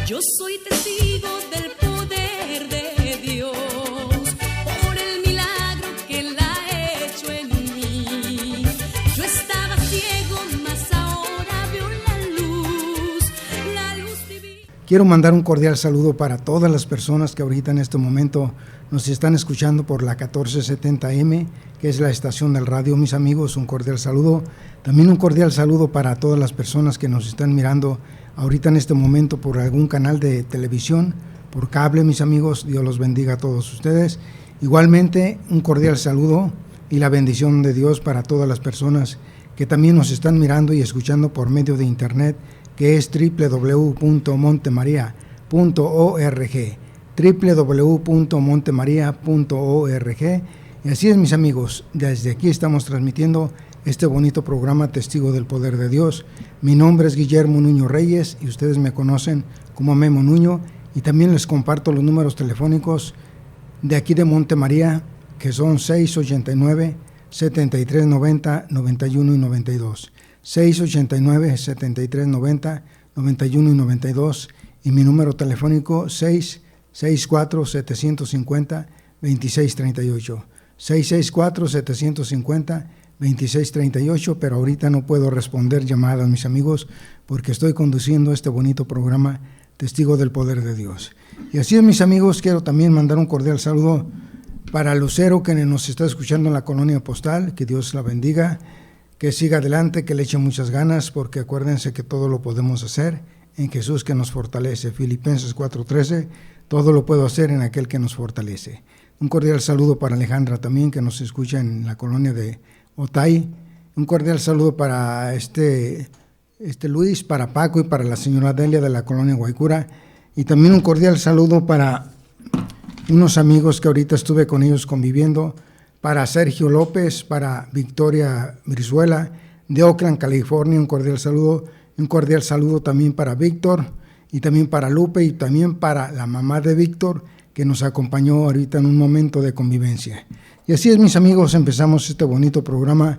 Yo soy testigo del poder de Dios, por el milagro que Él ha hecho en mí. Yo estaba ciego, mas ahora veo la luz divina. Quiero mandar un cordial saludo para todas las personas que ahorita en este momento nos están escuchando por la 1470M, que es la estación del radio. Mis amigos, un cordial saludo. También un cordial saludo para todas las personas que nos están mirando ahorita en este momento por algún canal de televisión, por cable, mis amigos. Dios los bendiga a todos ustedes. Igualmente, un cordial saludo y la bendición de Dios para todas las personas que también nos están mirando y escuchando por medio de internet, que es www.montemaria.org, www.montemaria.org. Y así es, mis amigos, desde aquí estamos transmitiendo este bonito programa Testigo del Poder de Dios. Mi nombre es Guillermo Nuño Reyes y ustedes me conocen como Memo Nuño, y también les comparto los números telefónicos de aquí de Montemaría, que son 689-7390, 91 y 92, 689-7390, 91 y 92, y mi número telefónico 664-750-2638, 664-750-2638, pero ahorita no puedo responder llamadas, mis amigos, porque estoy conduciendo este bonito programa Testigo del Poder de Dios. Y así es, mis amigos, quiero también mandar un cordial saludo para Lucero, que nos está escuchando en la colonia postal. Que Dios la bendiga, que siga adelante, que le eche muchas ganas, porque acuérdense que todo lo podemos hacer en Jesús que nos fortalece. Filipenses 4:13, todo lo puedo hacer en aquel que nos fortalece. Un cordial saludo para Alejandra también, que nos escucha en la colonia de Otay. Un cordial saludo para Luis, para Paco y para la señora Delia de la colonia Guaycura. Y también un cordial saludo para unos amigos que ahorita estuve con ellos conviviendo, para Sergio López, para Victoria Brizuela de Oakland, California. Un cordial saludo también para Víctor, y también para Lupe, y también para la mamá de Víctor, que nos acompañó ahorita en un momento de convivencia. Y así es, mis amigos, empezamos este bonito programa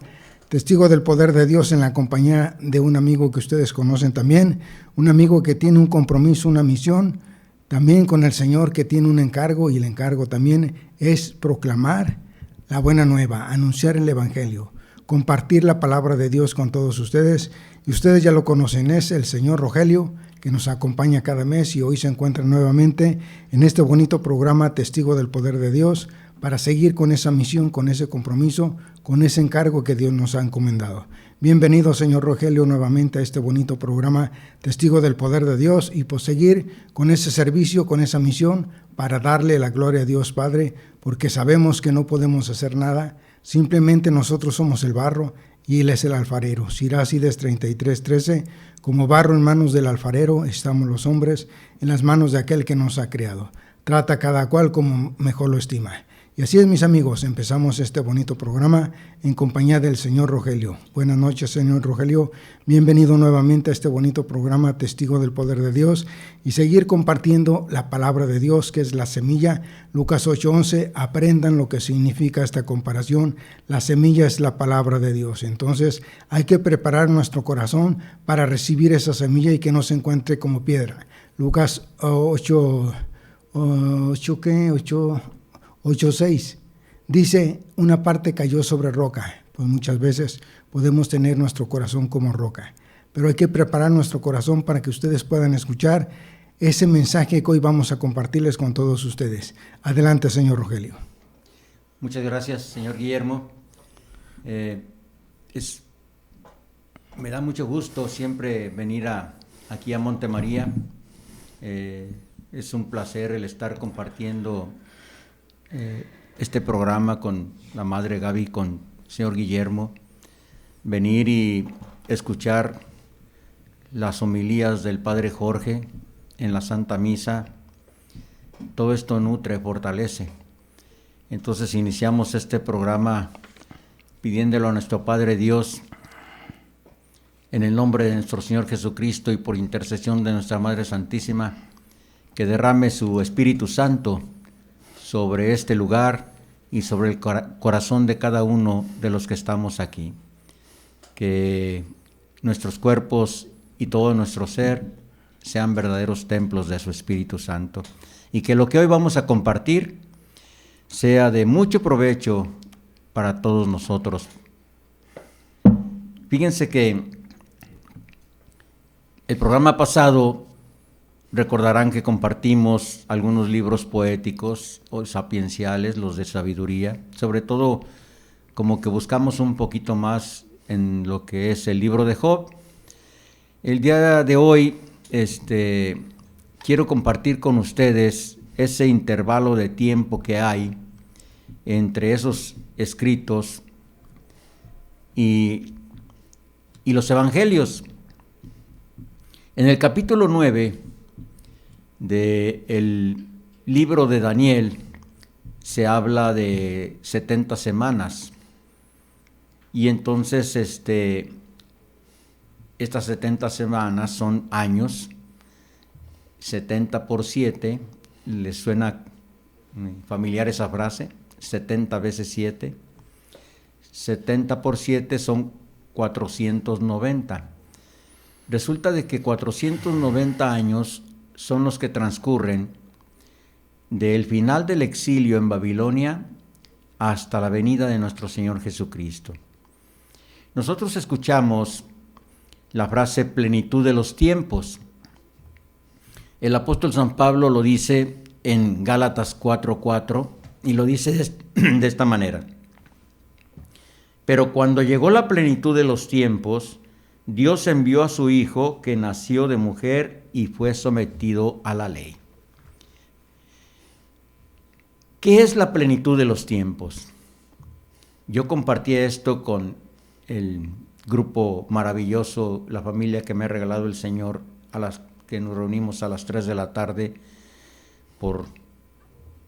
Testigo del Poder de Dios en la compañía de un amigo que ustedes conocen también, un amigo que tiene un compromiso, una misión, también con el Señor, que tiene un encargo, y el encargo también es proclamar la buena nueva, anunciar el Evangelio, compartir la palabra de Dios con todos ustedes. Y ustedes ya lo conocen, es el señor Rogelio, que nos acompaña cada mes, y hoy se encuentra nuevamente en este bonito programa Testigo del Poder de Dios, para seguir con esa misión, con ese compromiso, con ese encargo que Dios nos ha encomendado. Bienvenido, señor Rogelio, nuevamente a este bonito programa Testigo del Poder de Dios, y por seguir con ese servicio, con esa misión, para darle la gloria a Dios Padre, porque sabemos que no podemos hacer nada, simplemente nosotros somos el barro y Él es el alfarero. Siracides 33:13, como barro en manos del alfarero estamos los hombres, en las manos de aquel que nos ha creado. Trata cada cual como mejor lo estima. Y así es, mis amigos, empezamos este bonito programa en compañía del señor Rogelio. Buenas noches, señor Rogelio. Bienvenido nuevamente a este bonito programa Testigo del Poder de Dios, y seguir compartiendo la palabra de Dios, que es la semilla. Lucas 8:11, aprendan lo que significa esta comparación. La semilla es la palabra de Dios. Entonces hay que preparar nuestro corazón para recibir esa semilla y que no se encuentre como piedra. Lucas 8:6 dice, una parte cayó sobre roca. Pues muchas veces podemos tener nuestro corazón como roca, pero hay que preparar nuestro corazón para que ustedes puedan escuchar ese mensaje que hoy vamos a compartirles con todos ustedes. Adelante, señor Rogelio. Muchas gracias, señor Guillermo. Me da mucho gusto siempre venir aquí a Montemaría. Es un placer el estar compartiendo este programa con la madre Gaby, con el señor Guillermo, venir y escuchar las homilías del padre Jorge en la Santa Misa. Todo esto nutre, fortalece. Entonces iniciamos este programa pidiéndolo a nuestro Padre Dios, en el nombre de nuestro Señor Jesucristo y por intercesión de nuestra Madre Santísima, que derrame su Espíritu Santo sobre este lugar y sobre el corazón de cada uno de los que estamos aquí. Que nuestros cuerpos y todo nuestro ser sean verdaderos templos de su Espíritu Santo. Y que lo que hoy vamos a compartir sea de mucho provecho para todos nosotros. Fíjense que el programa pasado, recordarán que compartimos algunos libros poéticos o sapienciales, los de sabiduría, sobre todo como que buscamos un poquito más en lo que es el libro de Job. El día de hoy quiero compartir con ustedes ese intervalo de tiempo que hay entre esos escritos y los evangelios. En el capítulo 9 del libro de Daniel se habla de 70 semanas. Y entonces estas 70 semanas son años. 70 por 7, ¿les suena familiar esa frase? 70 veces 7. 70 por 7 son 490. Resulta de que 490 años son los que transcurren del final del exilio en Babilonia hasta la venida de nuestro Señor Jesucristo. Nosotros escuchamos la frase plenitud de los tiempos. El apóstol San Pablo lo dice en Gálatas 4:4 y lo dice de esta manera. Pero cuando llegó la plenitud de los tiempos, Dios envió a su Hijo, que nació de mujer y fue sometido a la ley. ¿Qué es la plenitud de los tiempos? Yo compartí esto con el grupo maravilloso, la familia que me ha regalado el Señor, a las que nos reunimos a las 3 de la tarde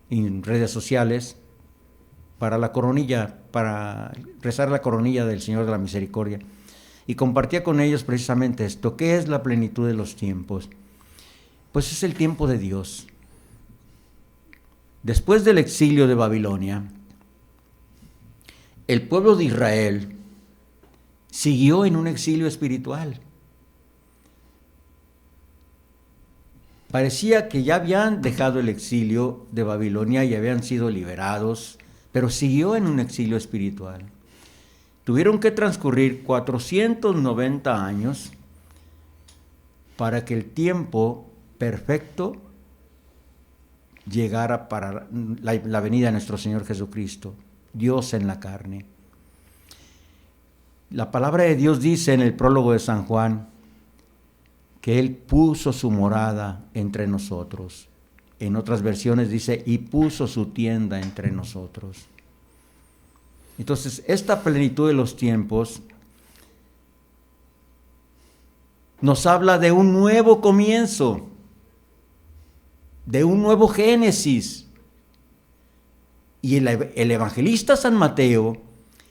en redes sociales para la coronilla, para rezar la coronilla del Señor de la Misericordia. Y compartía con ellos precisamente esto. ¿Qué es la plenitud de los tiempos? Pues es el tiempo de Dios. Después del exilio de Babilonia, el pueblo de Israel siguió en un exilio espiritual. Parecía que ya habían dejado el exilio de Babilonia y habían sido liberados, pero siguió en un exilio espiritual. Tuvieron que transcurrir 490 años para que el tiempo perfecto llegara para la venida de nuestro Señor Jesucristo, Dios en la carne. La palabra de Dios dice en el prólogo de San Juan que Él puso su morada entre nosotros. En otras versiones dice, y puso su tienda entre nosotros. Entonces, esta plenitud de los tiempos nos habla de un nuevo comienzo, de un nuevo Génesis. Y el evangelista San Mateo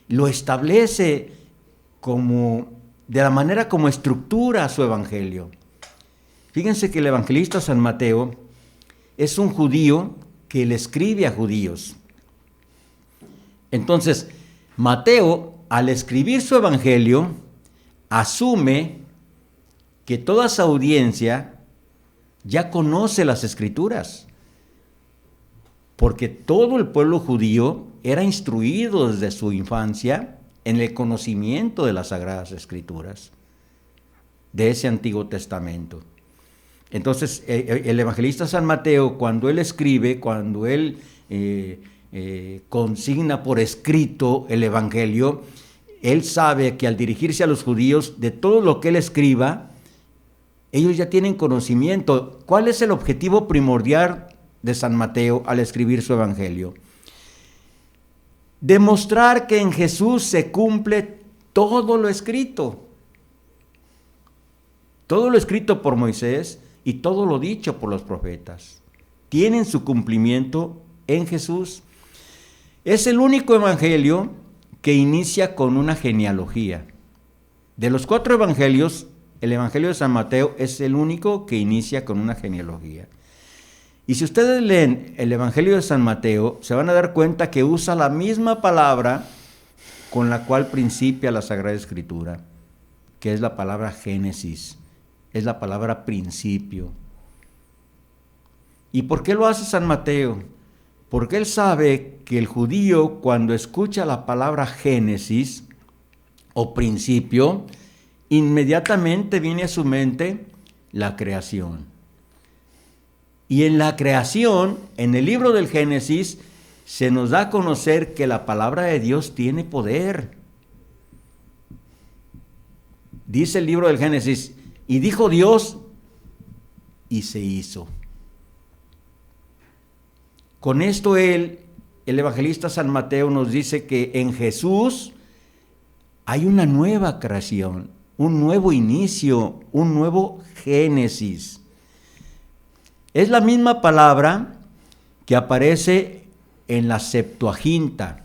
lo establece de la manera como estructura su evangelio. Fíjense que el evangelista San Mateo es un judío que le escribe a judíos. Entonces, Mateo, al escribir su evangelio, asume que toda su audiencia ya conoce las Escrituras, porque todo el pueblo judío era instruido desde su infancia en el conocimiento de las Sagradas Escrituras, de ese Antiguo Testamento. Entonces, el evangelista San Mateo, cuando él escribe, cuando él consigna por escrito el evangelio, él sabe que al dirigirse a los judíos, de todo lo que él escriba, ellos ya tienen conocimiento. ¿Cuál es el objetivo primordial de San Mateo al escribir su evangelio? Demostrar que en Jesús se cumple todo lo escrito. Todo lo escrito por Moisés y todo lo dicho por los profetas. Tienen su cumplimiento en Jesús. Es el único evangelio que inicia con una genealogía. De los 4 evangelios, el evangelio de San Mateo es el único que inicia con una genealogía. Y si ustedes leen el evangelio de San Mateo, se van a dar cuenta que usa la misma palabra con la cual principia la Sagrada Escritura, que es la palabra Génesis. es la palabra principio. ¿Y por qué lo hace San Mateo? Porque él sabe que el judío, cuando escucha la palabra Génesis o principio, inmediatamente viene a su mente la creación. Y en la creación, en el libro del Génesis, se nos da a conocer que la palabra de Dios tiene poder. Dice el libro del Génesis, y dijo Dios, y se hizo. Con esto el evangelista San Mateo nos dice que en Jesús hay una nueva creación, un nuevo inicio, un nuevo Génesis. Es la misma palabra que aparece en la Septuaginta.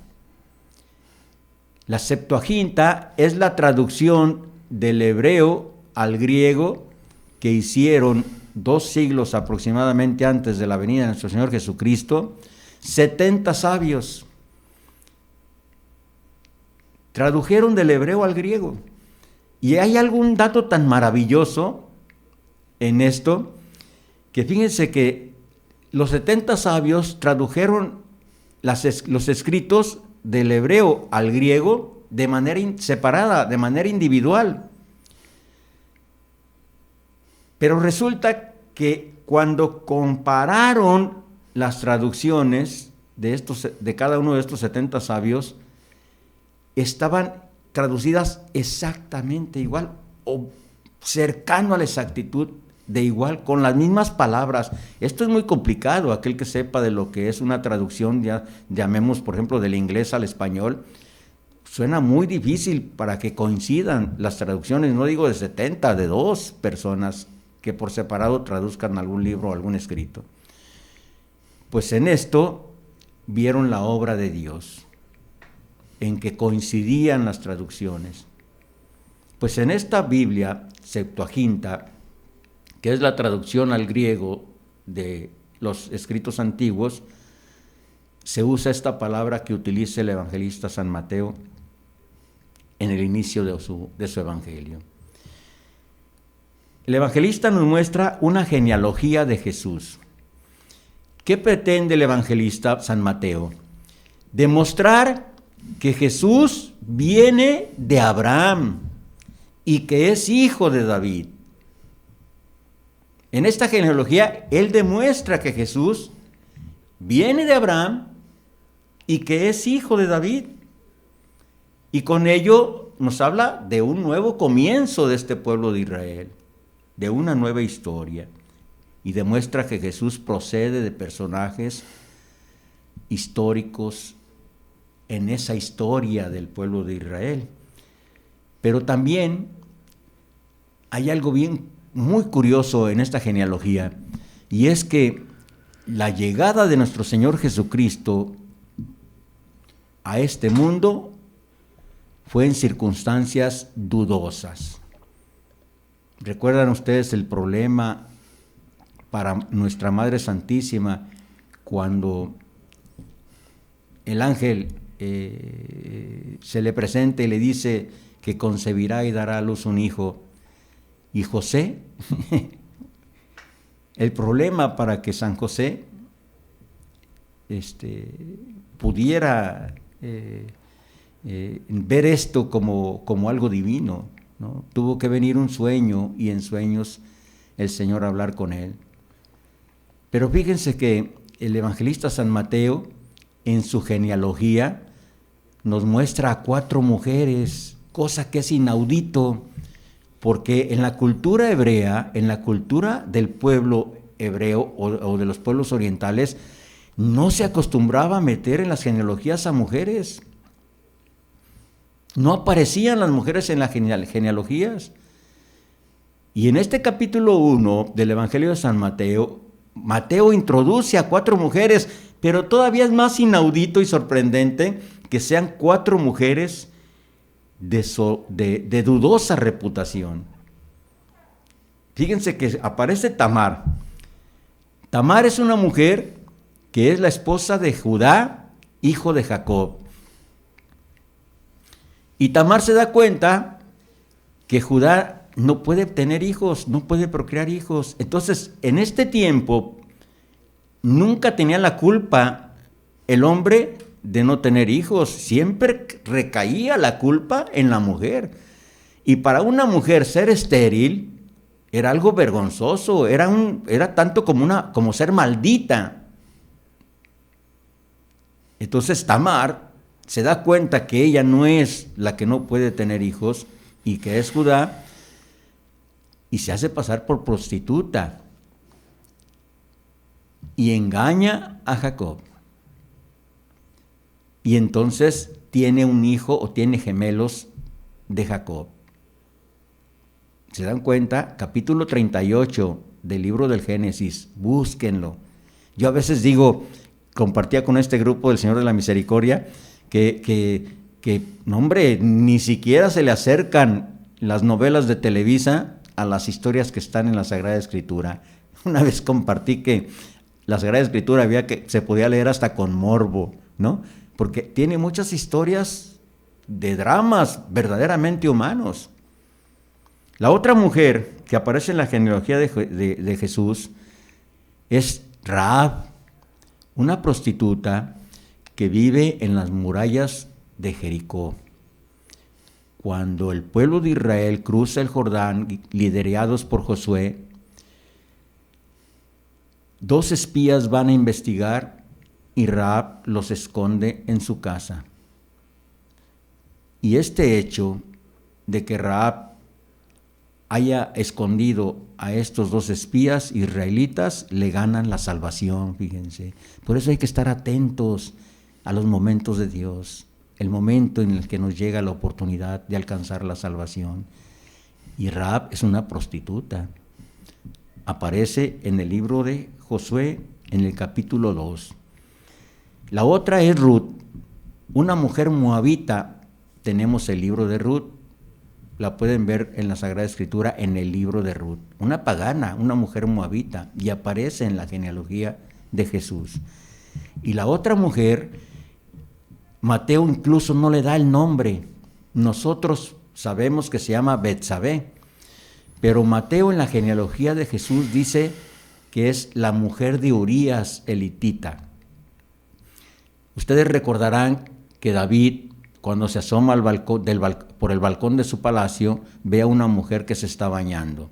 La Septuaginta es la traducción del hebreo al griego que hicieron 2 siglos aproximadamente antes de la venida de nuestro Señor Jesucristo, 70 sabios tradujeron del hebreo al griego. Y hay algún dato tan maravilloso en esto, que fíjense que los 70 sabios tradujeron los escritos del hebreo al griego de manera separada, de manera individual. Pero resulta que cuando compararon las traducciones de cada uno de estos 70 sabios, estaban traducidas exactamente igual o cercano a la exactitud de igual, con las mismas palabras. Esto es muy complicado, aquel que sepa de lo que es una traducción, ya llamemos por ejemplo del inglés al español, suena muy difícil para que coincidan las traducciones, no digo de 70, de 2 personas que por separado traduzcan algún libro o algún escrito. Pues en esto vieron la obra de Dios, en que coincidían las traducciones. Pues en esta Biblia Septuaginta, que es la traducción al griego de los escritos antiguos, se usa esta palabra que utiliza el evangelista San Mateo en el inicio de su evangelio. El evangelista nos muestra una genealogía de Jesús. ¿Qué pretende el evangelista San Mateo? Demostrar que Jesús viene de Abraham y que es hijo de David. En esta genealogía, él demuestra que Jesús viene de Abraham y que es hijo de David. Y con ello nos habla de un nuevo comienzo de este pueblo de Israel, de una nueva historia. Y demuestra que Jesús procede de personajes históricos en esa historia del pueblo de Israel. Pero también hay algo muy curioso en esta genealogía, y es que la llegada de nuestro Señor Jesucristo a este mundo fue en circunstancias dudosas. ¿Recuerdan ustedes el problema para nuestra Madre Santísima cuando el ángel se le presenta y le dice que concebirá y dará a luz un hijo? Y José, el problema para que San José pudiera ver esto como algo divino, ¿no? Tuvo que venir un sueño y en sueños el Señor hablar con él. Pero fíjense que el evangelista San Mateo, en su genealogía, nos muestra a 4 mujeres, cosa que es inaudito, porque en la cultura hebrea, en la cultura del pueblo hebreo o de los pueblos orientales, no se acostumbraba a meter en las genealogías a mujeres. No aparecían las mujeres en las genealogías. Y en este capítulo 1 del Evangelio de San Mateo, Mateo introduce a 4 mujeres, pero todavía es más inaudito y sorprendente que sean 4 mujeres de dudosa reputación. Fíjense que aparece Tamar. Tamar es una mujer que es la esposa de Judá, hijo de Jacob. Y Tamar se da cuenta que Judá no puede tener hijos, no puede procrear hijos. Entonces, en este tiempo, nunca tenía la culpa el hombre de no tener hijos. Siempre recaía la culpa en la mujer. Y para una mujer ser estéril era algo vergonzoso, era tanto como ser maldita. Entonces Tamar se da cuenta que ella no es la que no puede tener hijos y que es Judá, y se hace pasar por prostituta y engaña a Jacob. Y entonces tiene un hijo o tiene gemelos de Jacob. ¿Se dan cuenta? Capítulo 38 del libro del Génesis, búsquenlo. Yo a veces digo, compartía con este grupo del Señor de la Misericordia, que no, hombre, ni siquiera se le acercan las novelas de Televisa a las historias que están en la Sagrada Escritura. Una vez compartí que la Sagrada Escritura se podía leer hasta con morbo, ¿no? Porque tiene muchas historias de dramas verdaderamente humanos. La otra mujer que aparece en la genealogía de Jesús es Rahab, una prostituta que vive en las murallas de Jericó. Cuando el pueblo de Israel cruza el Jordán, liderados por Josué, 2 espías van a investigar y Rahab los esconde en su casa. Y este hecho de que Rahab haya escondido a estos 2 espías israelitas le ganan la salvación, fíjense. Por eso hay que estar atentos a los momentos de Dios, el momento en el que nos llega la oportunidad de alcanzar la salvación. Y Rahab es una prostituta. Aparece en el libro de Josué, en el capítulo 2. La otra es Ruth, una mujer moabita. Tenemos el libro de Ruth, la pueden ver en la Sagrada Escritura en el libro de Ruth. Una pagana, una mujer moabita, y aparece en la genealogía de Jesús. Y la otra mujer, Mateo incluso no le da el nombre. Nosotros sabemos que se llama Betsabé, pero Mateo en la genealogía de Jesús dice que es la mujer de Urías el hitita. Ustedes recordarán que David, cuando se asoma por el balcón de su palacio, ve a una mujer que se está bañando.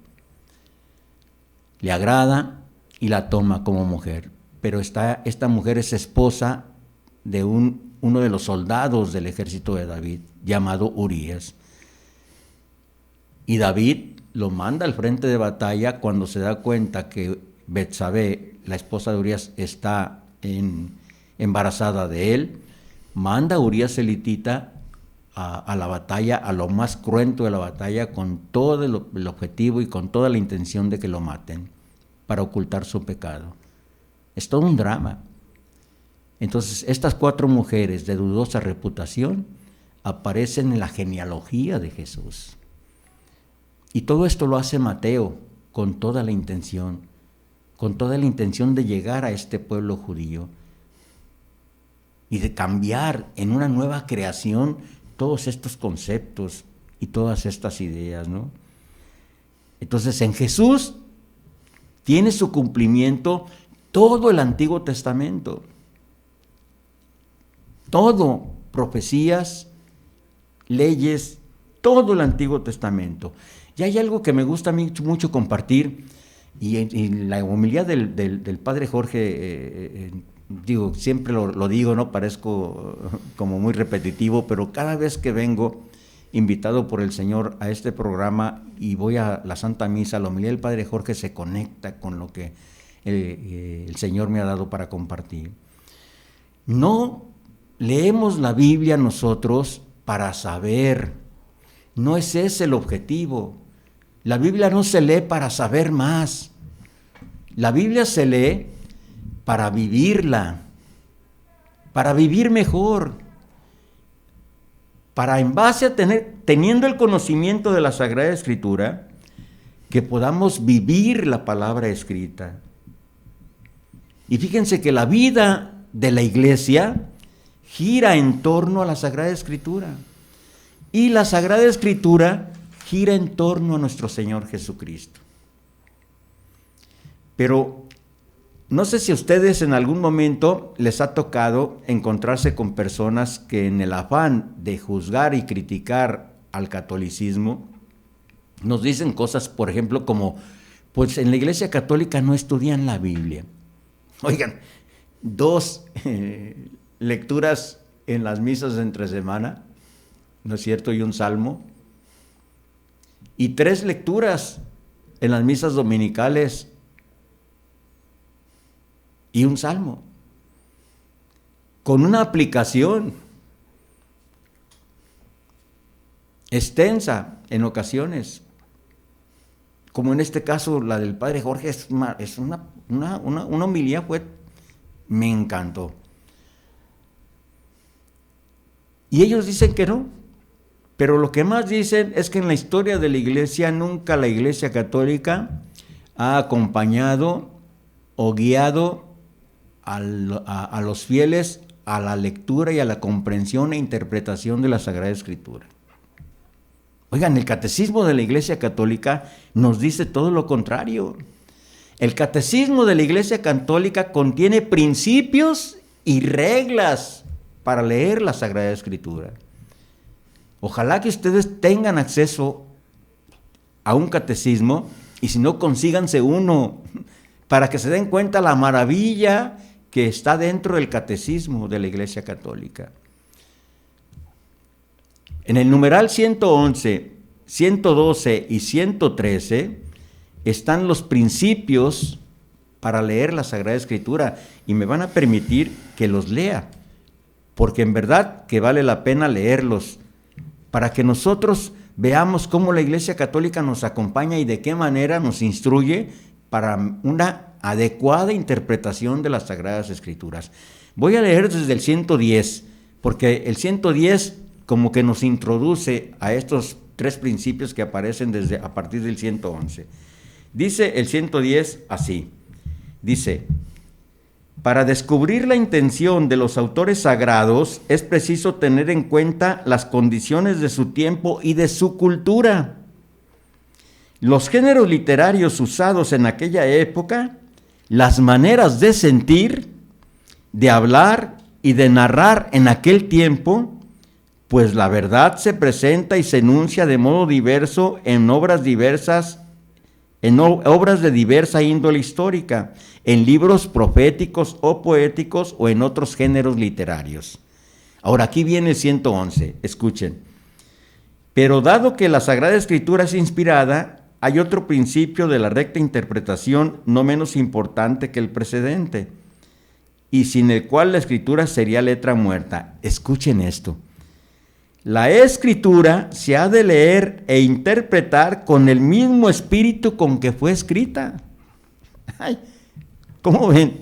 Le agrada y la toma como mujer, pero esta mujer es esposa de uno de los soldados del ejército de David, llamado Urías. Y David lo manda al frente de batalla cuando se da cuenta que Betsabé, la esposa de Urías, está embarazada de él. Manda a Urías el hitita a la batalla, a lo más cruento de la batalla, con todo el objetivo y con toda la intención de que lo maten, para ocultar su pecado. Es todo un drama. Entonces, estas 4 mujeres de dudosa reputación aparecen en la genealogía de Jesús. Y todo esto lo hace Mateo con toda la intención de llegar a este pueblo judío y de cambiar en una nueva creación todos estos conceptos y todas estas ideas, ¿no? Entonces, en Jesús tiene su cumplimiento todo el Antiguo Testamento. Todo, profecías, leyes, todo el Antiguo Testamento. Y hay algo que me gusta a mí mucho compartir, y en la homilía del Padre Jorge, siempre lo digo, no parezco como muy repetitivo, pero cada vez que vengo invitado por el Señor a este programa y voy a la Santa Misa, la homilía del Padre Jorge se conecta con lo que el Señor me ha dado para compartir. No leemos la Biblia nosotros para saber, no es ese el objetivo. La Biblia no se lee para saber más. La Biblia se lee para vivirla, para vivir mejor, para en base a teniendo el conocimiento de la Sagrada Escritura, que podamos vivir la palabra escrita. Y fíjense que la vida de la iglesia gira en torno a la Sagrada Escritura. Y la Sagrada Escritura gira en torno a nuestro Señor Jesucristo. Pero no sé si a ustedes en algún momento les ha tocado encontrarse con personas que en el afán de juzgar y criticar al catolicismo nos dicen cosas, por ejemplo, como, pues en la Iglesia Católica no estudian la Biblia. Oigan, 2 lecturas en las misas de entre semana, ¿no es cierto? Y un salmo. Y 3 lecturas en las misas dominicales y un salmo. Con una aplicación extensa en ocasiones. Como en este caso la del padre Jorge, es una homilía, me encantó. Y ellos dicen que no, pero lo que más dicen es que en la historia de la Iglesia, nunca la Iglesia Católica ha acompañado o guiado a los fieles a la lectura y a la comprensión e interpretación de la Sagrada Escritura. Oigan, el Catecismo de la Iglesia Católica nos dice todo lo contrario. El Catecismo de la Iglesia Católica contiene principios y reglas para leer la Sagrada Escritura. Ojalá que ustedes tengan acceso a un catecismo y si no, consíganse uno para que se den cuenta la maravilla que está dentro del Catecismo de la Iglesia Católica. En el numeral 111, 112 y 113 están los principios para leer la Sagrada Escritura y me van a permitir que los lea, porque en verdad que vale la pena leerlos, para que nosotros veamos cómo la Iglesia Católica nos acompaña y de qué manera nos instruye para una adecuada interpretación de las Sagradas Escrituras. Voy a leer desde el 110, porque el 110 como que nos introduce a estos 3 principios que aparecen a partir del 111. Dice el 110 así, dice: para descubrir la intención de los autores sagrados es preciso tener en cuenta las condiciones de su tiempo y de su cultura. Los géneros literarios usados en aquella época, las maneras de sentir, de hablar y de narrar en aquel tiempo, pues la verdad se presenta y se enuncia de modo diverso en obras diversas, en obras de diversa índole histórica, en libros proféticos o poéticos o en otros géneros literarios. Ahora aquí viene el 111, escuchen. Pero dado que la Sagrada Escritura es inspirada, hay otro principio de la recta interpretación no menos importante que el precedente, y sin el cual la Escritura sería letra muerta. Escuchen esto. La Escritura se ha de leer e interpretar con el mismo espíritu con que fue escrita. Ay, ¿cómo ven?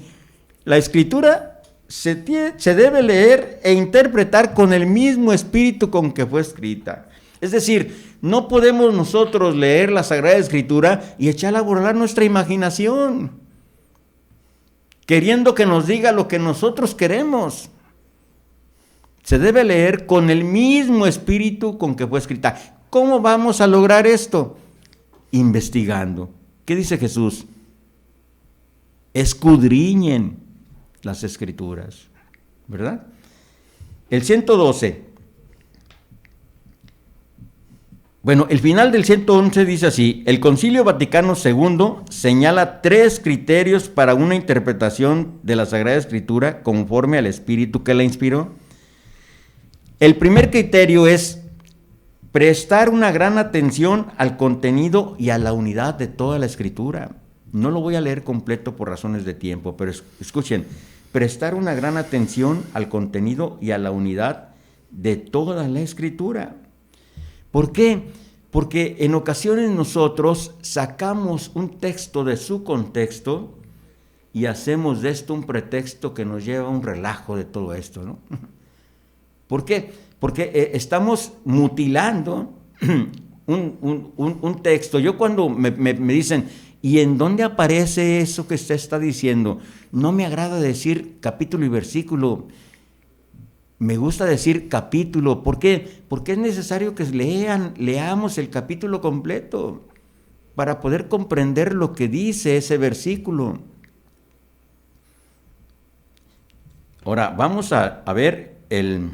La Escritura se debe leer e interpretar con el mismo espíritu con que fue escrita. Es decir, no podemos nosotros leer la Sagrada Escritura y echarla a volar nuestra imaginación, queriendo que nos diga lo que nosotros queremos. Se debe leer con el mismo espíritu con que fue escrita. ¿Cómo vamos a lograr esto? Investigando. ¿Qué dice Jesús? Escudriñen las Escrituras, ¿verdad? El 112. Bueno, el final del 111 dice así: el Concilio Vaticano II señala 3 criterios para una interpretación de la Sagrada Escritura conforme al espíritu que la inspiró. El primer criterio es prestar una gran atención al contenido y a la unidad de toda la Escritura. No lo voy a leer completo por razones de tiempo, pero escuchen, prestar una gran atención al contenido y a la unidad de toda la Escritura. ¿Por qué? Porque en ocasiones nosotros sacamos un texto de su contexto y hacemos de esto un pretexto que nos lleva a un relajo de todo esto, ¿no? ¿Por qué? Porque estamos mutilando un texto. Yo cuando me dicen, ¿y en dónde aparece eso que usted está diciendo? No me agrada decir capítulo y versículo. me gusta decir capítulo. ¿Por qué? Porque es necesario que leamos el capítulo completo para poder comprender lo que dice ese versículo. Ahora, vamos a ver el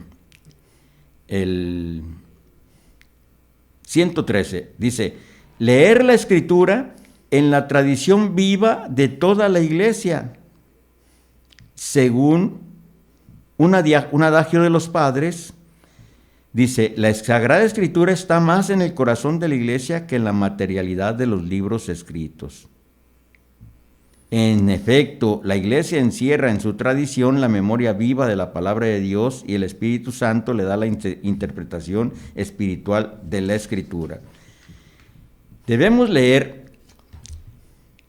113. Dice, leer la Escritura en la tradición viva de toda la iglesia, según un adagio de los padres. Dice, la Sagrada Escritura está más en el corazón de la iglesia que en la materialidad de los libros escritos. En efecto, la iglesia encierra en su tradición la memoria viva de la palabra de Dios y el Espíritu Santo le da la interpretación espiritual de la Escritura. Debemos leer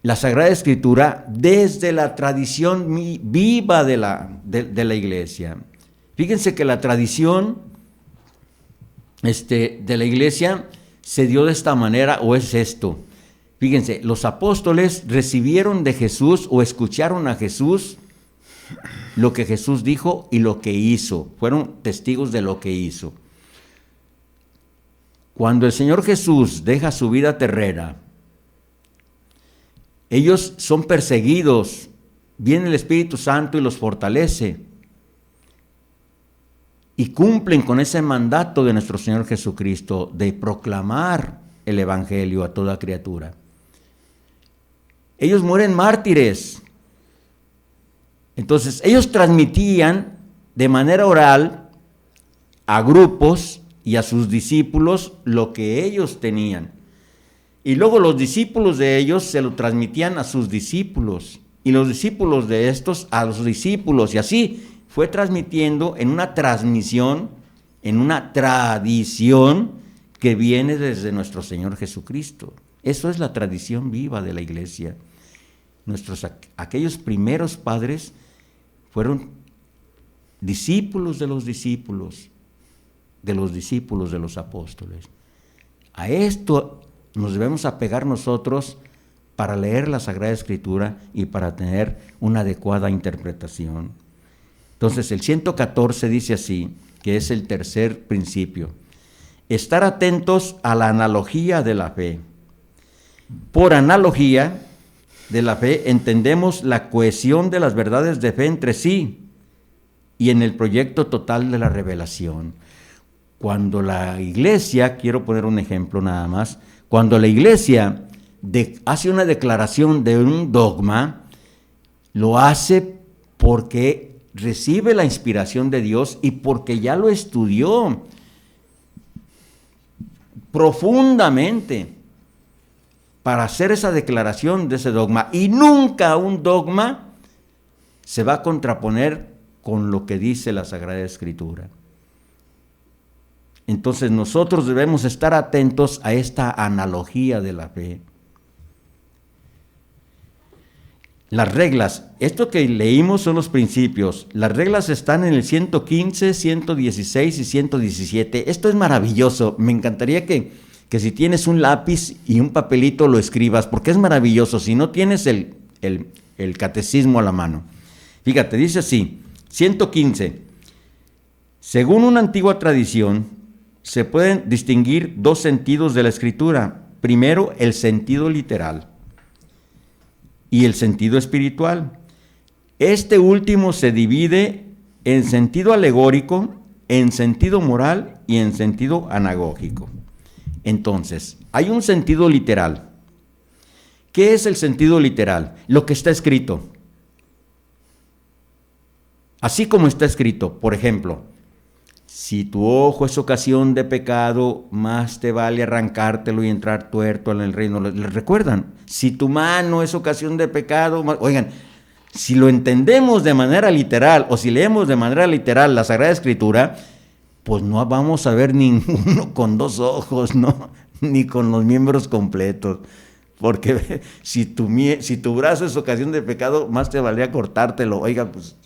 la Sagrada Escritura desde la tradición viva de la iglesia. Fíjense que la tradición de la iglesia se dio de esta manera, o es esto. Fíjense, los apóstoles recibieron de Jesús o escucharon a Jesús lo que Jesús dijo y lo que hizo. Fueron testigos de lo que hizo. Cuando el Señor Jesús deja su vida terrena, ellos son perseguidos, viene el Espíritu Santo y los fortalece y cumplen con ese mandato de nuestro Señor Jesucristo de proclamar el Evangelio a toda criatura. Ellos mueren mártires. Entonces, ellos transmitían de manera oral a grupos y a sus discípulos lo que ellos tenían. Y luego los discípulos de ellos se lo transmitían a sus discípulos. Y los discípulos de estos a los discípulos. Y así fue transmitiendo en una transmisión, en una tradición que viene desde nuestro Señor Jesucristo. Eso es la tradición viva de la iglesia. Aquellos primeros padres fueron discípulos de los discípulos de los apóstoles. A esto nos debemos apegar nosotros para leer la Sagrada Escritura y para tener una adecuada interpretación. Entonces, el 114 dice así, que es el tercer principio: estar atentos a la analogía de la fe. Por analogía de la fe entendemos la cohesión de las verdades de fe entre sí y en el proyecto total de la revelación. Cuando la iglesia, quiero poner un ejemplo nada más, cuando la iglesia hace una declaración de un dogma, lo hace porque recibe la inspiración de Dios y porque ya lo estudió profundamente para hacer esa declaración de ese dogma. Y nunca un dogma se va a contraponer con lo que dice la Sagrada Escritura. Entonces nosotros debemos estar atentos a esta analogía de la fe. Las reglas, esto que leímos son los principios. Las reglas están en el 115, 116 y 117. Esto es maravilloso. Me encantaría que si tienes un lápiz y un papelito lo escribas, porque es maravilloso. Si no tienes el catecismo a la mano. Fíjate, dice así, 115. Según una antigua tradición, se pueden distinguir dos sentidos de la Escritura. Primero, el sentido literal y el sentido espiritual. Este último se divide en sentido alegórico, en sentido moral y en sentido anagógico. Entonces, hay un sentido literal. ¿Qué es el sentido literal? Lo que está escrito. Así como está escrito, por ejemplo, si tu ojo es ocasión de pecado, más te vale arrancártelo y entrar tuerto en el reino. ¿Les recuerdan? Si tu mano es ocasión de pecado, oigan, si lo entendemos de manera literal o si leemos de manera literal la Sagrada Escritura, pues no vamos a ver ninguno con dos ojos, ¿no? Ni con los miembros completos. Porque si tu brazo es ocasión de pecado, más te valdría cortártelo. Oiga, pues...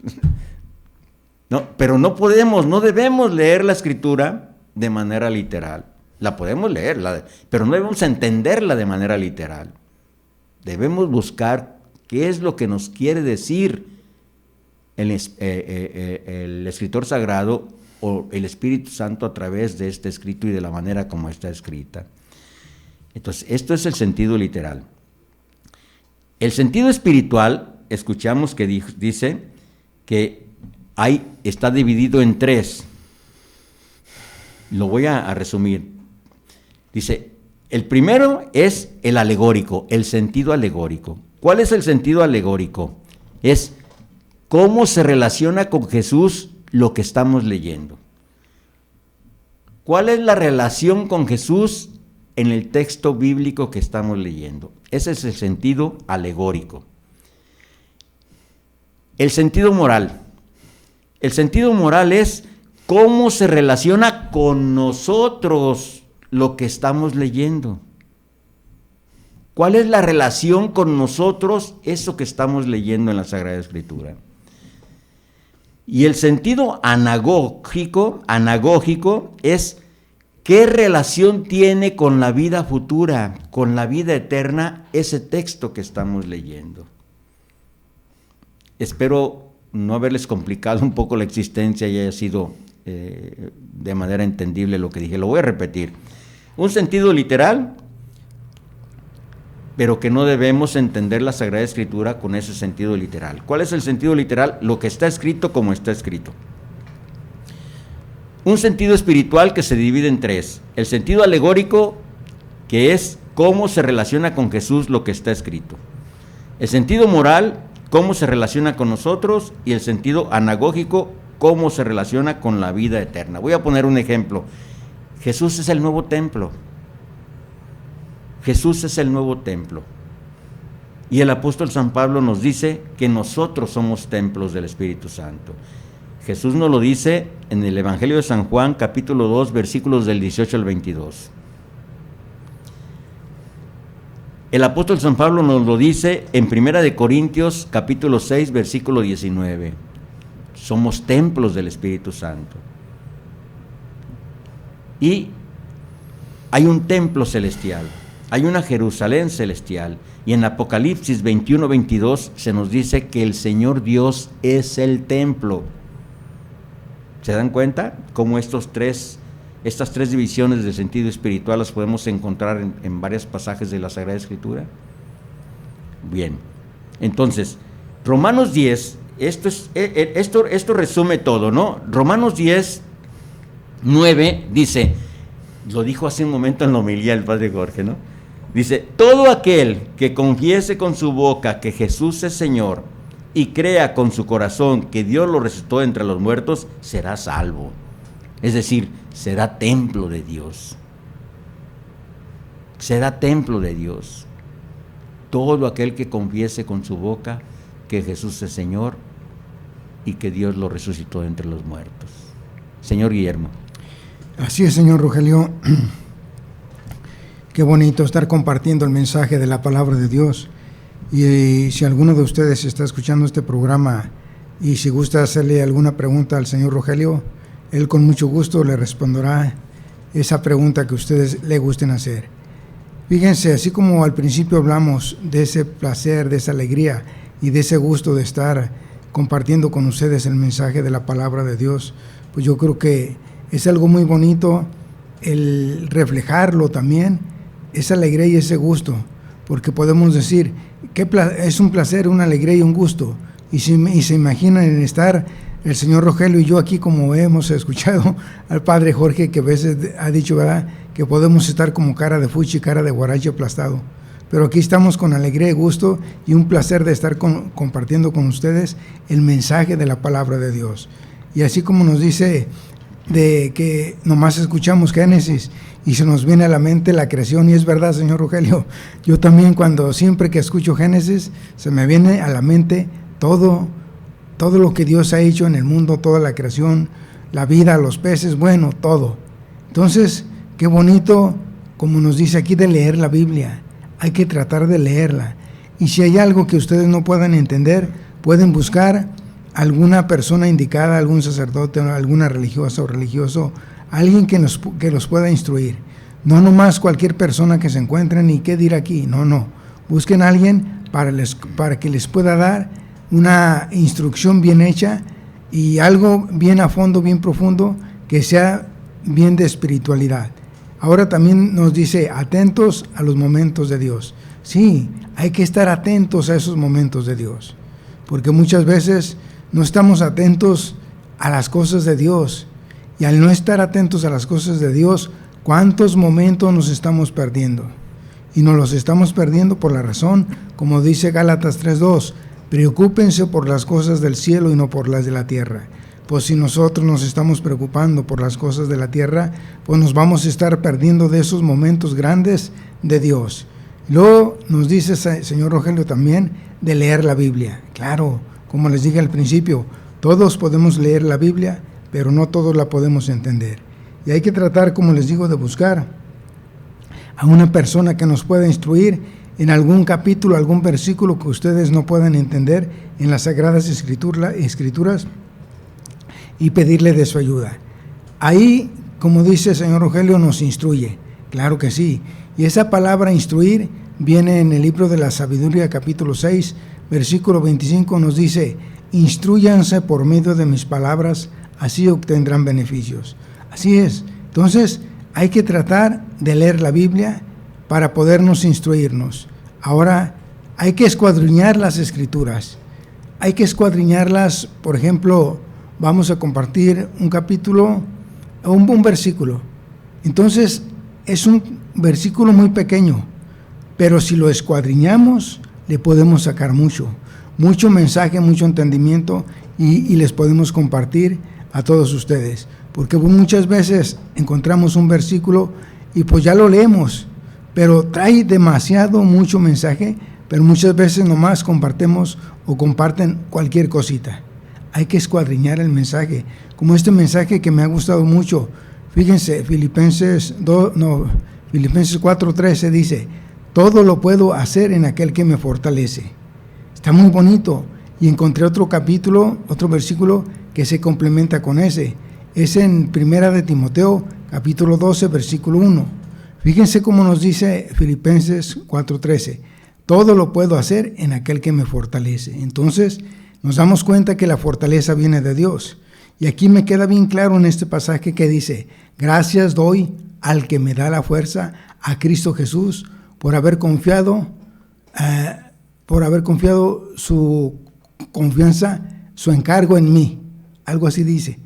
No, pero no debemos leer la Escritura de manera literal. La podemos leer, pero no debemos entenderla de manera literal. Debemos buscar qué es lo que nos quiere decir el escritor sagrado o el Espíritu Santo a través de este escrito y de la manera como está escrita. Entonces, esto es el sentido literal. El sentido espiritual, escuchamos que dice que está dividido en 3. Lo voy a resumir. Dice, el primero es el alegórico, el sentido alegórico. ¿Cuál es el sentido alegórico? Es cómo se relaciona con Jesús lo que estamos leyendo. ¿Cuál es la relación con Jesús en el texto bíblico que estamos leyendo? Ese es el sentido alegórico. El sentido moral. El sentido moral es cómo se relaciona con nosotros lo que estamos leyendo. ¿Cuál es la relación con nosotros eso que estamos leyendo en la Sagrada Escritura? Y el sentido anagógico es qué relación tiene con la vida futura, con la vida eterna, ese texto que estamos leyendo. Espero no haberles complicado un poco la existencia y haya sido de manera entendible lo que dije. Lo voy a repetir. Un sentido literal, pero que no debemos entender la Sagrada Escritura con ese sentido literal. ¿Cuál es el sentido literal? Lo que está escrito como está escrito. Un sentido espiritual que se divide en 3. El sentido alegórico, que es cómo se relaciona con Jesús lo que está escrito. El sentido moral, cómo se relaciona con nosotros, y el sentido anagógico, cómo se relaciona con la vida eterna. Voy a poner un ejemplo. Jesús es el nuevo templo. Jesús es el nuevo templo. Y el apóstol San Pablo nos dice que nosotros somos templos del Espíritu Santo. Jesús nos lo dice en el Evangelio de San Juan, capítulo 2, versículos del 18 al 22. El apóstol San Pablo nos lo dice en 1 Corintios, capítulo 6, versículo 19. Somos templos del Espíritu Santo. Y hay un templo celestial. Hay una Jerusalén celestial, y en Apocalipsis 21-22 se nos dice que el Señor Dios es el templo. ¿Se dan cuenta cómo estas tres divisiones del sentido espiritual las podemos encontrar en varios pasajes de la Sagrada Escritura? Bien, entonces, Romanos 10, esto resume todo, ¿no? Romanos 10, 9 dice, lo dijo hace un momento en la homilía el Padre Jorge, ¿no? Dice, todo aquel que confiese con su boca que Jesús es Señor y crea con su corazón que Dios lo resucitó entre los muertos, será salvo. Es decir, será templo de Dios. Será templo de Dios. Todo aquel que confiese con su boca que Jesús es Señor y que Dios lo resucitó entre los muertos. Señor Guillermo. Así es, señor Rogelio. Qué bonito estar compartiendo el mensaje de la palabra de Dios. Y si alguno de ustedes está escuchando este programa y si gusta hacerle alguna pregunta al señor Rogelio, él con mucho gusto le responderá esa pregunta que ustedes le gusten hacer. Fíjense, así como al principio hablamos de ese placer, de esa alegría y de ese gusto de estar compartiendo con ustedes el mensaje de la palabra de Dios, pues yo creo que es algo muy bonito el reflejarlo también, esa alegría y ese gusto, porque podemos decir que es un placer, una alegría y un gusto, y se imaginan en estar el señor Rogelio y yo aquí, como hemos escuchado al Padre Jorge, que a veces ha dicho, ¿verdad?, que podemos estar como cara de fuchi, cara de guarache aplastado, pero aquí estamos con alegría y gusto y un placer de estar compartiendo con ustedes el mensaje de la palabra de Dios. Y así como nos dice de que nomás escuchamos Génesis y se nos viene a la mente la creación, y es verdad, señor Rogelio, yo también siempre que escucho Génesis se me viene a la mente todo lo que Dios ha hecho en el mundo, toda la creación, la vida, los peces, bueno, todo. Entonces, qué bonito, como nos dice aquí, de leer la Biblia. Hay que tratar de leerla, y si hay algo que ustedes no puedan entender, pueden buscar alguna persona indicada, algún sacerdote, alguna religiosa o religioso, alguien que los pueda instruir. No nomás cualquier persona que se encuentren y qué dir aquí, no. Busquen a alguien para que les pueda dar una instrucción bien hecha y algo bien a fondo, bien profundo, que sea bien de espiritualidad. Ahora también nos dice, atentos a los momentos de Dios. Sí, hay que estar atentos a esos momentos de Dios, porque muchas veces no estamos atentos a las cosas de Dios, y al no estar atentos a las cosas de Dios, ¿cuántos momentos nos estamos perdiendo? Y nos los estamos perdiendo por la razón, como dice Gálatas 3:2, preocúpense por las cosas del cielo y no por las de la tierra. Pues si nosotros nos estamos preocupando por las cosas de la tierra, pues nos vamos a estar perdiendo de esos momentos grandes de Dios. Luego nos dice el señor Rogelio también de leer la Biblia. Claro, como les dije al principio, todos podemos leer la Biblia, pero no todos la podemos entender. Y hay que tratar, como les digo, de buscar a una persona que nos pueda instruir en algún capítulo, algún versículo que ustedes no puedan entender en las Sagradas Escrituras y pedirle de su ayuda. Ahí, como dice el señor Rogelio, nos instruye. Claro que sí. Y esa palabra instruir viene en el libro de la Sabiduría, capítulo 6, versículo 25, nos dice, instrúyanse por medio de mis palabras, así obtendrán beneficios. Así es. Entonces, hay que tratar de leer la Biblia para podernos instruirnos. Ahora, hay que escuadriñar las Escrituras. Hay que escuadriñarlas, por ejemplo, vamos a compartir un capítulo o un versículo. Entonces, es un versículo muy pequeño, pero si lo escuadriñamos, le podemos sacar mucho mensaje, mucho entendimiento y les podemos compartir a todos ustedes. Porque muchas veces encontramos un versículo y pues ya lo leemos, pero trae mucho mensaje, pero muchas veces nomás comparten cualquier cosita. Hay que escuadriñar el mensaje, como este mensaje que me ha gustado mucho. Fíjense, Filipenses 4:13 dice, todo lo puedo hacer en aquel que me fortalece. Está muy bonito. Y encontré otro versículo que se complementa con ese. Es en Primera de Timoteo, capítulo 12, versículo 1. Fíjense cómo nos dice Filipenses 4:13. Todo lo puedo hacer en aquel que me fortalece. Entonces, nos damos cuenta que la fortaleza viene de Dios. Y aquí me queda bien claro en este pasaje que dice, gracias doy al que me da la fuerza, a Cristo Jesús, por haber confiado su confianza, su encargo en mí. Algo así dice.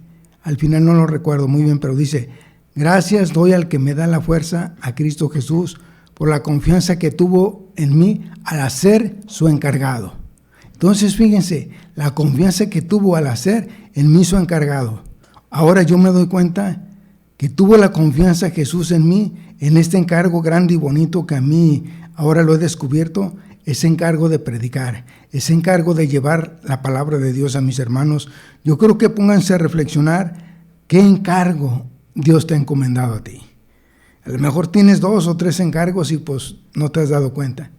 Al final no lo recuerdo muy bien, pero dice, gracias doy al que me da la fuerza, a Cristo Jesús, por la confianza que tuvo en mí al hacer su encargado. Entonces, fíjense, la confianza que tuvo al hacer en mí su encargado. Ahora yo me doy cuenta que tuvo la confianza Jesús en mí, en este encargo grande y bonito que a mí ahora lo he descubierto, ese encargo de predicar, ese encargo de llevar la palabra de Dios a mis hermanos. Yo creo que pónganse a reflexionar qué encargo Dios te ha encomendado a ti. A lo mejor tienes 2 o 3 encargos y pues no te has dado cuenta.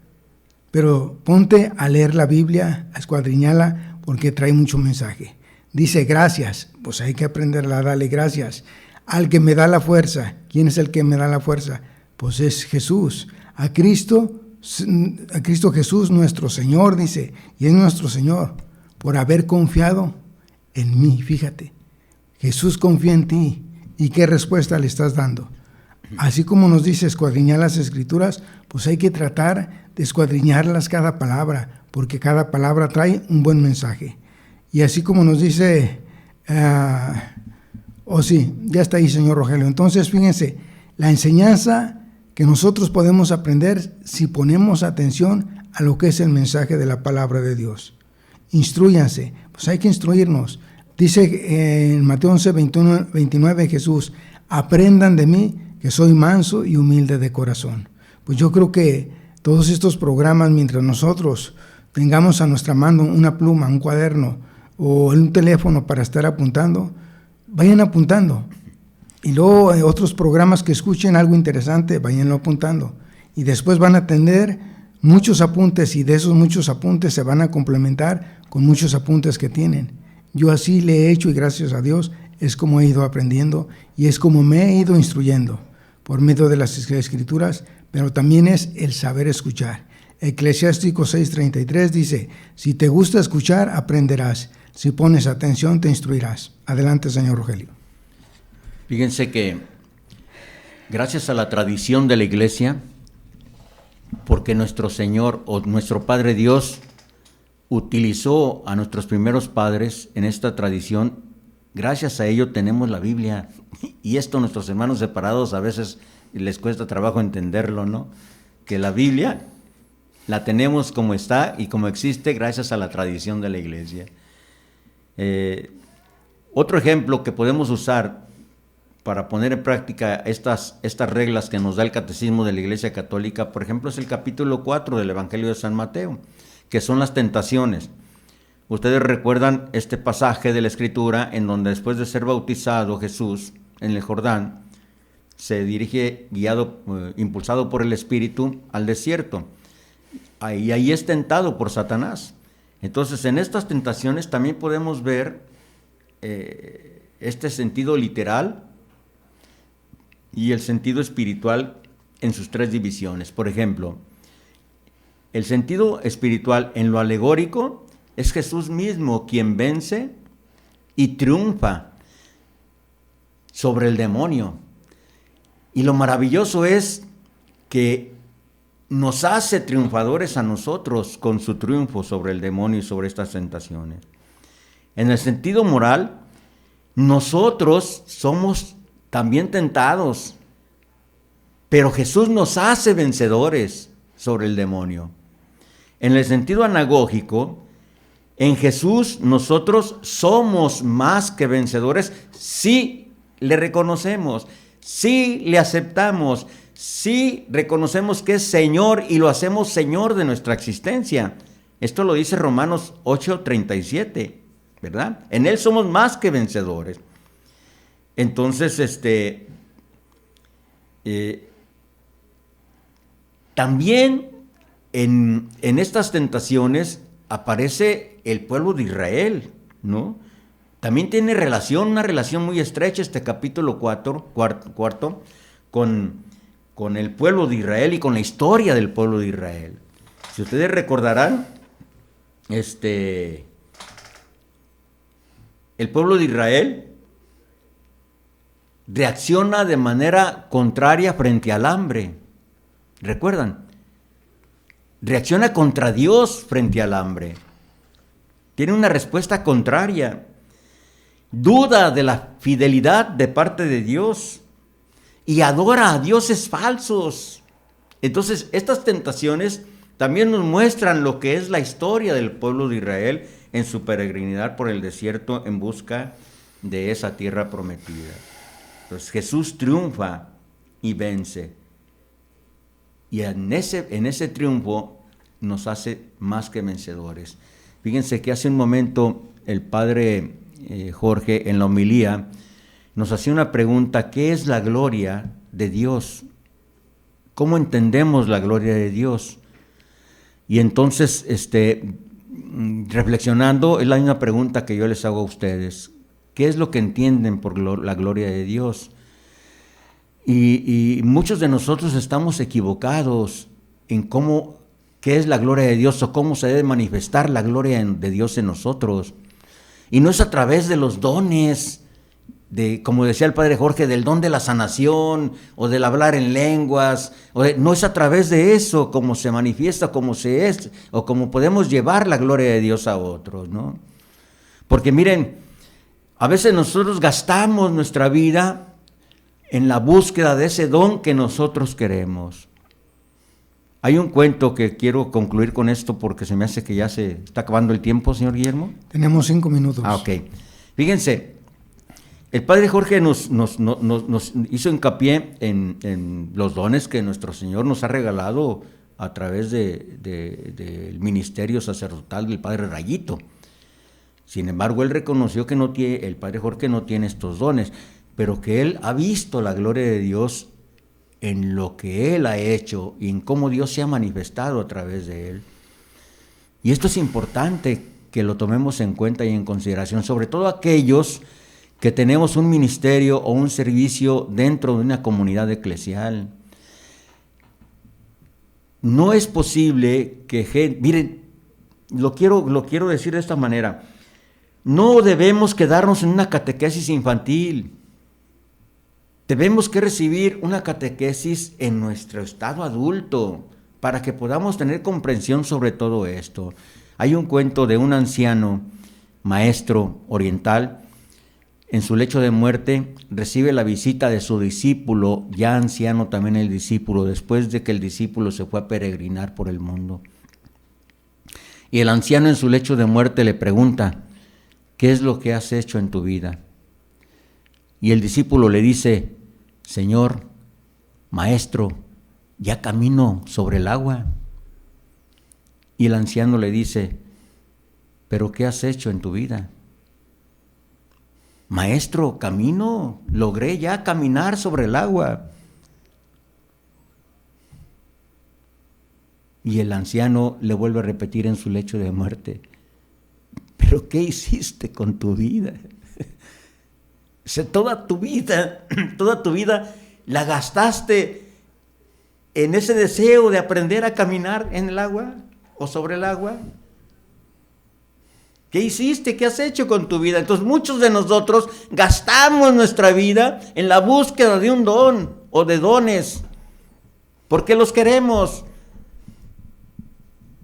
Pero ponte a leer la Biblia, a escuadriñarla, porque trae mucho mensaje. Dice gracias, pues hay que aprender a darle gracias. Al que me da la fuerza. ¿Quién es el que me da la fuerza? Pues es Jesús. A Cristo Jesús nuestro Señor, dice, y es nuestro Señor, por haber confiado en mí. Fíjate, Jesús confía en ti. ¿Y qué respuesta le estás dando? Así como nos dice escuadriñar las Escrituras, pues hay que tratar de escuadriñarlas cada palabra, porque cada palabra trae un buen mensaje. Y así como nos dice, ya está ahí, señor Rogelio. Entonces, fíjense, la enseñanza que nosotros podemos aprender si ponemos atención a lo que es el mensaje de la palabra de Dios. Instrúyanse, pues hay que instruirnos. Dice en Mateo 11:29 Jesús, aprendan de mí que soy manso y humilde de corazón. Pues yo creo que todos estos programas, mientras nosotros tengamos a nuestra mano una pluma, un cuaderno o un teléfono para estar apuntando, vayan apuntando. Y luego otros programas que escuchen algo interesante, vayanlo apuntando. Y después van a tener muchos apuntes y de esos muchos apuntes se van a complementar con muchos apuntes que tienen. Yo así le he hecho y gracias a Dios es como he ido aprendiendo y es como me he ido instruyendo por medio de las Escrituras, pero también es el saber escuchar. Eclesiástico 6:33 dice, si te gusta escuchar, aprenderás. Si pones atención, te instruirás. Adelante, señor Rogelio. Fíjense que gracias a la tradición de la iglesia, porque nuestro Señor o nuestro Padre Dios utilizó a nuestros primeros padres en esta tradición, gracias a ello tenemos la Biblia. Y esto a nuestros hermanos separados a veces les cuesta trabajo entenderlo, ¿no? Que la Biblia la tenemos como está y como existe gracias a la tradición de la iglesia. Otro ejemplo que podemos usar para poner en práctica estas reglas que nos da el Catecismo de la Iglesia Católica, por ejemplo, es el capítulo 4 del Evangelio de San Mateo, que son las tentaciones. Ustedes recuerdan este pasaje de la Escritura en donde después de ser bautizado Jesús en el Jordán, se dirige impulsado por el Espíritu al desierto. Y ahí es tentado por Satanás. Entonces, en estas tentaciones también podemos ver este sentido literal y el sentido espiritual en sus tres divisiones. Por ejemplo, el sentido espiritual en lo alegórico es Jesús mismo quien vence y triunfa sobre el demonio. Y lo maravilloso es que nos hace triunfadores a nosotros con su triunfo sobre el demonio y sobre estas tentaciones. En el sentido moral, nosotros somos también tentados, pero Jesús nos hace vencedores sobre el demonio. En el sentido anagógico, en Jesús nosotros somos más que vencedores si le reconocemos, si le aceptamos, si reconocemos que es Señor y lo hacemos Señor de nuestra existencia. Esto lo dice Romanos 8:37, ¿verdad? En Él somos más que vencedores. Entonces, también en estas tentaciones aparece el pueblo de Israel, ¿no? También tiene una relación muy estrecha este capítulo cuarto con el pueblo de Israel y con la historia del pueblo de Israel. Si ustedes recordarán, el pueblo de Israel reacciona de manera contraria frente al hambre. ¿Recuerdan? Reacciona contra Dios frente al hambre. Tiene una respuesta contraria. Duda de la fidelidad de parte de Dios y adora a dioses falsos. Entonces, estas tentaciones también nos muestran lo que es la historia del pueblo de Israel en su peregrinidad por el desierto en busca de esa tierra prometida. Entonces, Jesús triunfa y vence. Y en ese triunfo nos hace más que vencedores. Fíjense que hace un momento el padre Jorge en la homilía nos hacía una pregunta: ¿qué es la gloria de Dios? ¿Cómo entendemos la gloria de Dios? Y entonces, reflexionando, es la misma pregunta que yo les hago a ustedes. ¿Qué es lo que entienden por la gloria de Dios? Y muchos de nosotros estamos equivocados en qué es la gloria de Dios o cómo se debe manifestar la gloria de Dios en nosotros. Y no es a través de los dones, como decía el padre Jorge, del don de la sanación o del hablar en lenguas. No es a través de eso como se manifiesta, como se es, o como podemos llevar la gloria de Dios a otros, ¿no? Porque miren, a veces nosotros gastamos nuestra vida en la búsqueda de ese don que nosotros queremos. Hay un cuento que quiero concluir con esto porque se me hace que ya se está acabando el tiempo, señor Guillermo. Tenemos 5 minutos. Ok. Fíjense, el padre Jorge nos hizo hincapié en los dones que nuestro Señor nos ha regalado a través del ministerio sacerdotal del padre Rayito. Sin embargo, él reconoció que el padre Jorge no tiene estos dones, pero que él ha visto la gloria de Dios en lo que él ha hecho y en cómo Dios se ha manifestado a través de él. Y esto es importante que lo tomemos en cuenta y en consideración, sobre todo aquellos que tenemos un ministerio o un servicio dentro de una comunidad eclesial. no es posible que miren, lo quiero decir de esta manera, no debemos quedarnos en una catequesis infantil, debemos que recibir una catequesis en nuestro estado adulto, para que podamos tener comprensión sobre todo esto. Hay un cuento de un anciano maestro oriental. En su lecho de muerte recibe la visita de su discípulo, ya anciano también el discípulo, después de que el discípulo se fue a peregrinar por el mundo. Y el anciano en su lecho de muerte le pregunta, ¿qué es lo que has hecho en tu vida? Y el discípulo le dice, Señor, maestro, ya camino sobre el agua. Y el anciano le dice, ¿pero qué has hecho en tu vida? Maestro, camino, logré ya caminar sobre el agua. Y el anciano le vuelve a repetir en su lecho de muerte, ¿pero qué hiciste con tu vida? Toda tu vida la gastaste en ese deseo de aprender a caminar en el agua o sobre el agua. ¿Qué hiciste? ¿Qué has hecho con tu vida? Entonces muchos de nosotros gastamos nuestra vida en la búsqueda de un don o de dones, porque los queremos.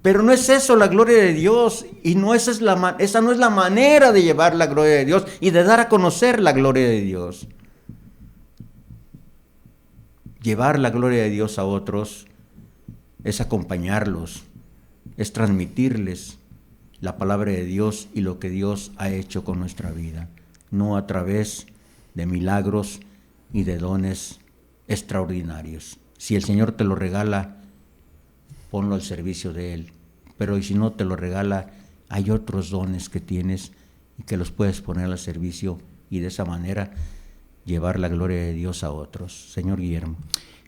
Pero no es eso la gloria de Dios, y esa no es la manera de llevar la gloria de Dios y de dar a conocer la gloria de Dios. Llevar la gloria de Dios a otros es acompañarlos, es transmitirles la palabra de Dios y lo que Dios ha hecho con nuestra vida, no a través de milagros y de dones extraordinarios. Si el Señor te lo regala, ponlo al servicio de Él, pero si no te lo regala, hay otros dones que tienes y que los puedes poner al servicio y de esa manera llevar la gloria de Dios a otros. Señor Guillermo.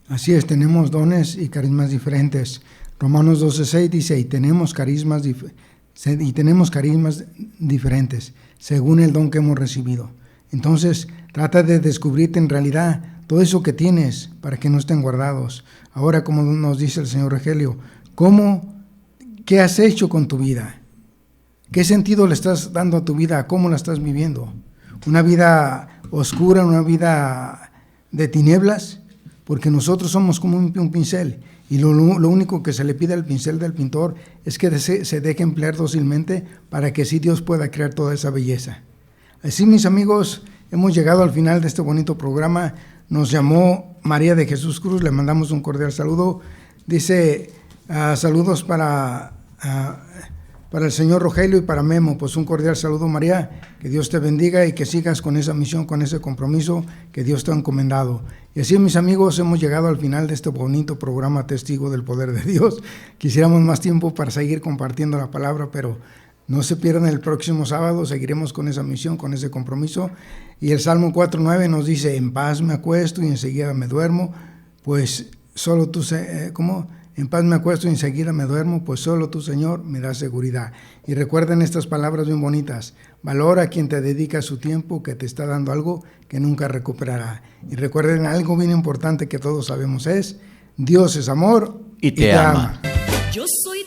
Así es, tenemos dones y carismas diferentes. Romanos 12:6 dice, y tenemos carismas diferentes, según el don que hemos recibido. Entonces, trata de descubrirte en realidad todo eso que tienes para que no estén guardados. Ahora, como nos dice el señor Rogelio, ¿qué has hecho con tu vida? ¿Qué sentido le estás dando a tu vida? ¿Cómo la estás viviendo? ¿Una vida oscura, una vida de tinieblas? Porque nosotros somos como un pincel, y lo único que se le pide al pincel del pintor es que se deje emplear dócilmente para que así Dios pueda crear toda esa belleza. Así, mis amigos, hemos llegado al final de este bonito programa. Nos llamó María de Jesús Cruz, le mandamos un cordial saludo. Dice, saludos para el señor Rogelio y para Memo. Pues un cordial saludo, María, que Dios te bendiga y que sigas con esa misión, con ese compromiso que Dios te ha encomendado. Y así, mis amigos, hemos llegado al final de este bonito programa Testigo del Poder de Dios. Quisiéramos más tiempo para seguir compartiendo la palabra, pero no se pierdan el próximo sábado, seguiremos con esa misión, con ese compromiso. Y el Salmo 4:9 nos dice, en paz me acuesto y enseguida me duermo, pues solo tú, en paz me acuesto y enseguida me duermo, pues solo tú, Señor, me das seguridad. Y recuerden estas palabras bien bonitas, valora a quien te dedica su tiempo, que te está dando algo que nunca recuperará. Y recuerden algo bien importante que todos sabemos es, Dios es amor y te ama. Yo soy